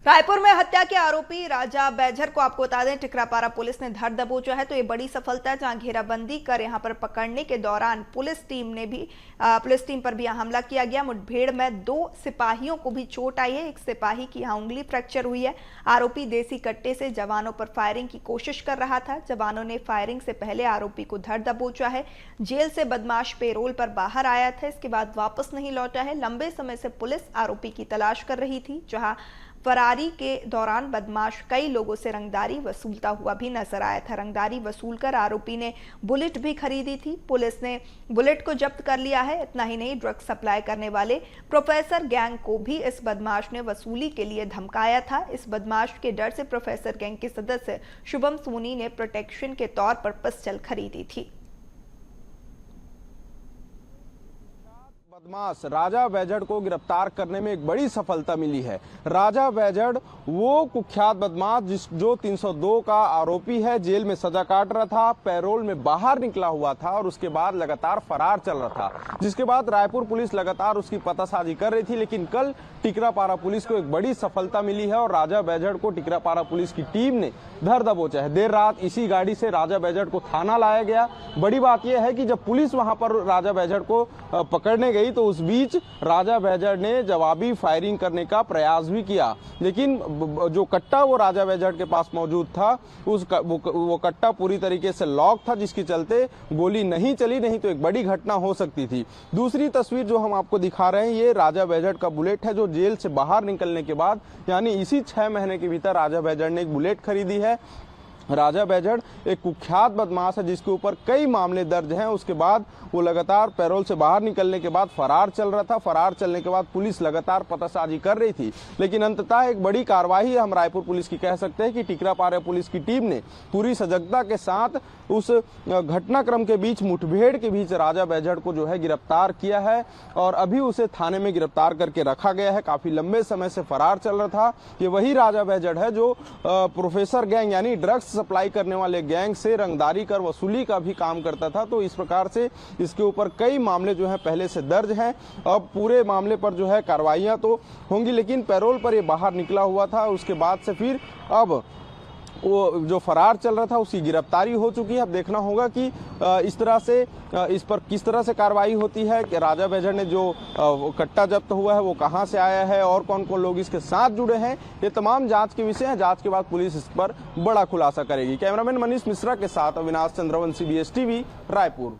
रायपुर में हत्या के आरोपी राजा बैजर को आपको बता दें टिकरापारा पुलिस ने धर दबोचा है। तो ये बड़ी सफलता है, जहां घेराबंदी कर यहां पर पकड़ने के दौरान पुलिस टीम पर भी हमला किया गया। मुठभेड़ में 2 सिपाहियों को भी चोट आई है। एक सिपाही की यहां उंगली फ्रैक्चर हुई है। आरोपी देसी कट्टे से जवानों पर फायरिंग की कोशिश कर रहा था। जवानों ने फायरिंग से पहले आरोपी को धर दबोचा है। जेल से बदमाश पेरोल पर बाहर आया था, इसके बाद वापस नहीं लौटा है। लंबे समय से पुलिस आरोपी की तलाश कर रही थी। जहां फरारी के दौरान बदमाश कई लोगों से रंगदारी वसूलता हुआ भी नजर आया था। रंगदारी वसूलकर आरोपी ने बुलेट भी खरीदी थी। पुलिस ने बुलेट को जब्त कर लिया है। इतना ही नहीं, ड्रग्स सप्लाई करने वाले प्रोफेसर गैंग को भी इस बदमाश ने वसूली के लिए धमकाया था। इस बदमाश के डर से प्रोफेसर गैंग के सदस्य शुभम सोनी ने प्रोटेक्शन के तौर पर पिस्टल खरीदी थी। बदमाश राजा बैजड़ को गिरफ्तार करने में एक बड़ी सफलता मिली है। राजा बैजड़ वो कुख्यात बदमाश जो 302 का आरोपी है, जेल में सजा काट रहा था, पैरोल में बाहर निकला हुआ था और उसके बाद लगातार फरार चल रहा था, जिसके बाद रायपुर पुलिस लगातार उसकी पतासाजी कर रही थी। लेकिन कल टिकरापारा पुलिस को एक बड़ी सफलता मिली है और राजा बैजड़ को टिकरापारा पुलिस की टीम ने धर दबोचा है। देर रात इसी गाड़ी से राजा बैजड़ को थाना लाया गया। बड़ी बात यह है कि जब पुलिस वहां पर राजा बैजड़ को पकड़ने गई तो उस बीच राजा बैजड़ ने जवाबी फायरिंग करने का प्रयास भी किया, लेकिन जो कट्टा वो राजा बैजड़ के पास मौजूद था वो कट्टा पूरी तरीके से लॉक था, जिसके चलते गोली नहीं चली, नहीं तो एक बड़ी घटना हो सकती थी। दूसरी तस्वीर जो हम आपको दिखा रहे हैं, ये राजा बैजड़ का बुलेट है, जो जेल से बाहर निकलने के बाद यानी इसी 6 महीने के भीतर राजा बैजड़ ने एक बुलेट खरीदी है। राजा बैजड़ एक कुख्यात बदमाश है जिसके ऊपर कई मामले दर्ज हैं। उसके बाद वो लगातार पैरोल से बाहर निकलने के बाद फरार चल रहा था। फरार चलने के बाद पुलिस लगातार पतासाजी कर रही थी, लेकिन अंततः एक बड़ी कार्रवाई हम रायपुर पुलिस की कह सकते हैं कि टिकरापारा पुलिस की टीम ने पूरी सजगता के साथ उस घटनाक्रम के बीच, मुठभेड़ के बीच राजा बैजड़ को जो है गिरफ्तार किया है और अभी उसे थाने में गिरफ्तार करके रखा गया है। काफी लंबे समय से फरार चल रहा था। ये वही राजा बैजड़ है जो प्रोफेसर गैंग यानी ड्रग्स सप्लाई करने वाले गैंग से रंगदारी कर वसूली का भी काम करता था। तो इस प्रकार से इसके ऊपर कई मामले जो है पहले से दर्ज हैं। अब पूरे मामले पर जो है कार्रवाइयां तो होंगी, लेकिन पैरोल पर ये बाहर निकला हुआ था। उसके बाद से फिर अब वो जो फरार चल रहा था उसकी गिरफ्तारी हो चुकी है। अब देखना होगा कि इस तरह से इस पर किस तरह से कार्रवाई होती है कि राजा बैजड़ ने जो कट्टा जब्त हुआ है वो कहां से आया है और कौन कौन लोग इसके साथ जुड़े हैं, ये तमाम जांच के विषय हैं। जांच के बाद पुलिस इस पर बड़ा खुलासा करेगी। कैमरामैन मनीष मिश्रा के साथ अविनाश चंद्रवंशी, BS TV, रायपुर।